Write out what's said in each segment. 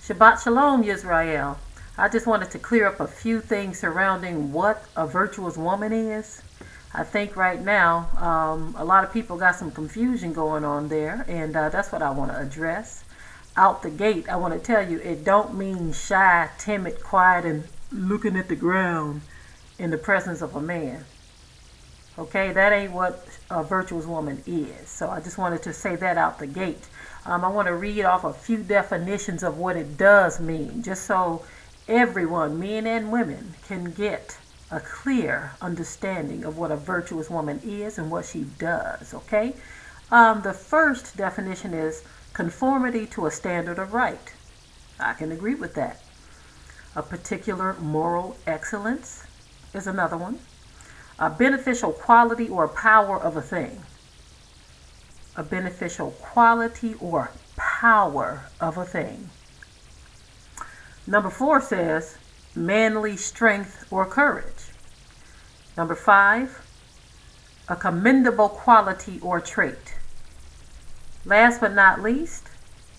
Shabbat Shalom, Yisrael. I just wanted to clear up a few things surrounding what a virtuous woman is. I think right now a lot of people got some confusion going on there, and that's what I want to address. Out the gate, I want to tell you it don't mean shy, timid, quiet, and looking at the ground in the presence of a man. Okay, that ain't what a virtuous woman is. So I just wanted to say that out the gate. I want to read off a few definitions of what it does mean, just so everyone, men and women, can get a clear understanding of what a virtuous woman is and what she does. Okay, the first definition is conformity to a standard of right. I can agree with that. A particular moral excellence is another one. A beneficial quality or power of a thing. A beneficial quality or power of a thing. Number 4 says manly strength or courage. Number 5, a commendable quality or trait. Last but not least,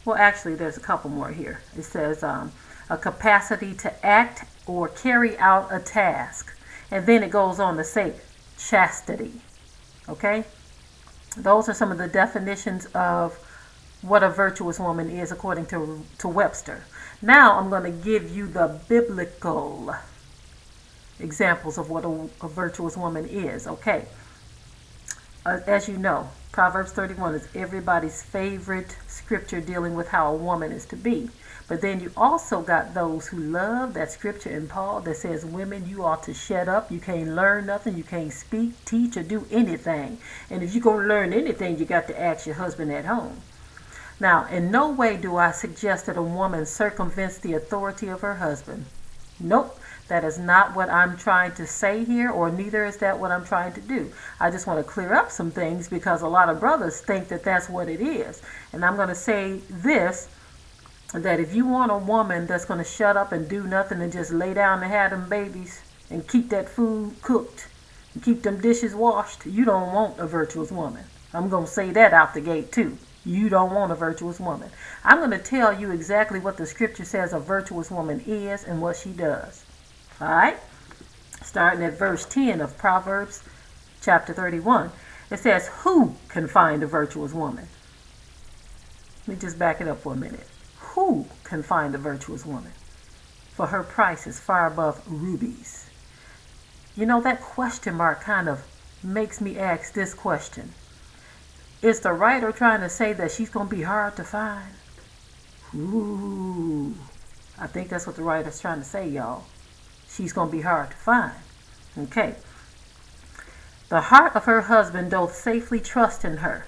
well, actually, there's a couple more here. It says a capacity to act or carry out a task. And then it goes on to say chastity. Okay? Those are some of the definitions of what a virtuous woman is according to Webster. Now I'm going to give you the biblical examples of what a virtuous woman is. Okay? As you know, Proverbs 31 is everybody's favorite scripture dealing with how a woman is to be. But then you also got those who love that scripture in Paul that says, women, you ought to shut up. You can't learn nothing. You can't speak, teach, or do anything. And if you're going to learn anything, you got to ask your husband at home. Now, in no way do I suggest that a woman circumvents the authority of her husband. Nope. That is not what I'm trying to say here, or neither is that what I'm trying to do. I just want to clear up some things because a lot of brothers think that that's what it is. And I'm going to say this, that if you want a woman that's going to shut up and do nothing and just lay down and have them babies and keep that food cooked and keep them dishes washed, you don't want a virtuous woman. I'm going to say that out the gate too. You don't want a virtuous woman. I'm going to tell you exactly what the scripture says a virtuous woman is and what she does. All right? Starting at verse 10 of Proverbs chapter 31. It says, who can find a virtuous woman? Let me just back it up for a minute. Who can find a virtuous woman? For her price is far above rubies. You know, that question mark kind of makes me ask this question. Is the writer trying to say that she's going to be hard to find? Ooh, I think that's what the writer's trying to say, y'all. She's going to be hard to find. Okay. The heart of her husband doth safely trust in her,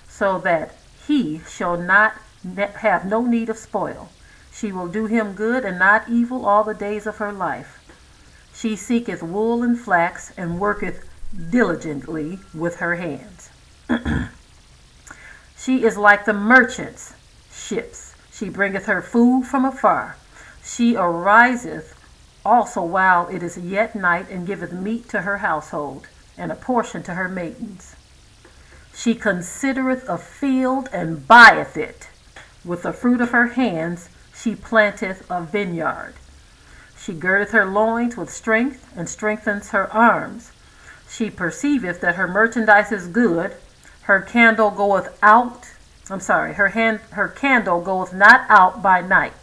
so that he shall not have no need of spoil. She will do him good and not evil all the days of her life. She seeketh wool and flax, and worketh diligently with her hands. She is like the merchant's ships. She bringeth her food from afar. She ariseth also while it is yet night, and giveth meat to her household, and a portion to her maidens. She considereth a field, and buyeth it. With the fruit of her hands she planteth a vineyard. She girdeth her loins with strength, and strengthens her arms. She perceiveth that her merchandise is good. Her candle goeth out. Her candle goeth not out by night.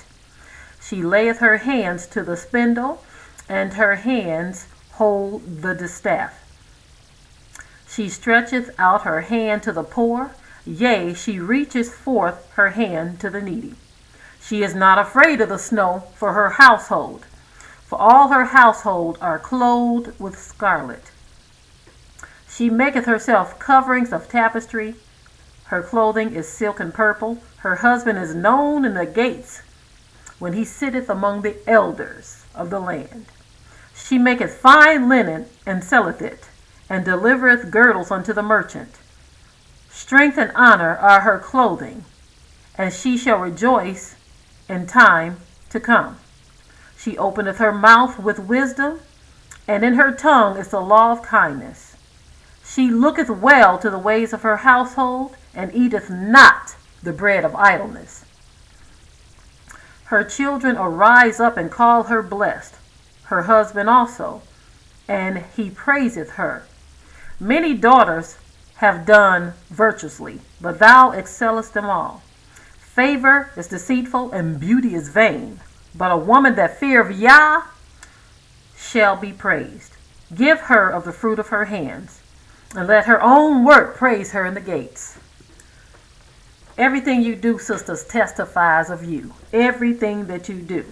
She layeth her hands to the spindle, and her hands hold the distaff. She stretcheth out her hand to the poor, yea, she reacheth forth her hand to the needy. She is not afraid of the snow for her household, for all her household are clothed with scarlet. She maketh herself coverings of tapestry. Her clothing is silk and purple. Her husband is known in the gates, when he sitteth among the elders of the land. She maketh fine linen, and selleth it, and delivereth girdles unto the merchant. Strength and honor are her clothing, and she shall rejoice in time to come. She openeth her mouth with wisdom, and in her tongue is the law of kindness. She looketh well to the ways of her household, and eateth not the bread of idleness. Her children arise up and call her blessed, her husband also, and he praiseth her. Many daughters have done virtuously, but thou excellest them all. Favor is deceitful and beauty is vain, but a woman that feareth Yah shall be praised. Give her of the fruit of her hands, and let her own work praise her in the gates. Everything you do, sisters, testifies of you. Everything that you do.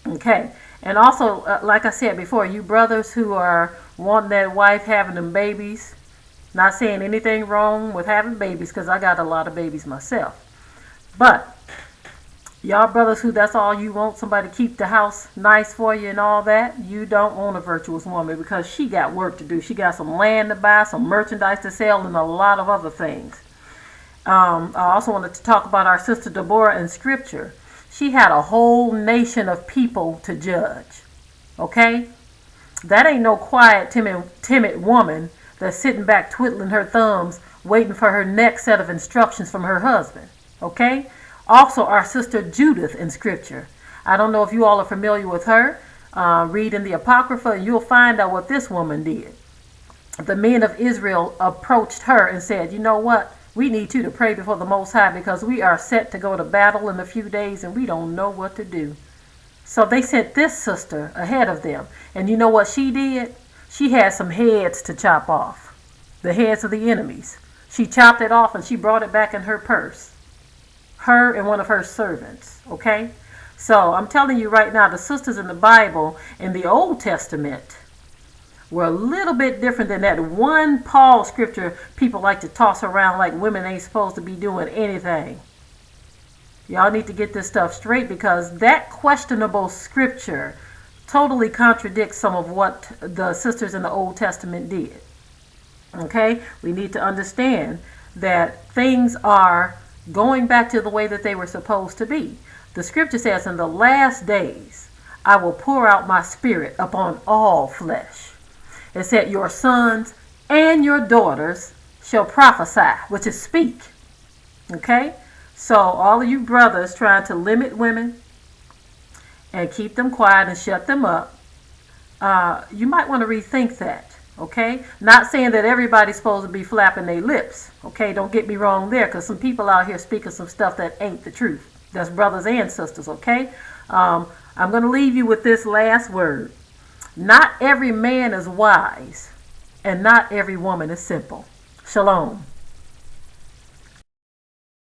Okay. And also, like I said before, you brothers who are wanting that wife having them babies, not saying anything wrong with having babies, because I got a lot of babies myself. But y'all brothers who that's all you want, somebody to keep the house nice for you and all that, you don't want a virtuous woman, because she got work to do. She got some land to buy, some merchandise to sell, and a lot of other things. I also wanted to talk about our sister Deborah in Scripture. She had a whole nation of people to judge. Okay? That ain't no quiet, timid woman that's sitting back twiddling her thumbs, waiting for her next set of instructions from her husband. Okay? Also, our sister Judith in Scripture. I don't know if you all are familiar with her. Read in the Apocrypha and you'll find out what this woman did. The men of Israel approached her and said, you know what? We need you to pray before the Most High, because we are set to go to battle in a few days and we don't know what to do. So they sent this sister ahead of them. And you know what she did? She had some heads to chop off. The heads of the enemies. She chopped it off and she brought it back in her purse. Her and one of her servants. Okay? So I'm telling you right now, the sisters in the Bible in the Old Testament were a little bit different than that one Paul scripture people like to toss around like women ain't supposed to be doing anything. Y'all need to get this stuff straight, because that questionable scripture totally contradicts some of what the sisters in the Old Testament did. Okay? We need to understand that things are going back to the way that they were supposed to be. The scripture says, in the last days, I will pour out my spirit upon all flesh. It said, your sons and your daughters shall prophesy, which is speak. Okay? So all of you brothers trying to limit women and keep them quiet and shut them up, you might want to rethink that. Okay? Not saying that everybody's supposed to be flapping their lips. Okay? Don't get me wrong there, because some people out here speaking some stuff that ain't the truth. That's brothers and sisters. Okay? I'm going to leave you with this last word. Not every man is wise, and not every woman is simple. Shalom.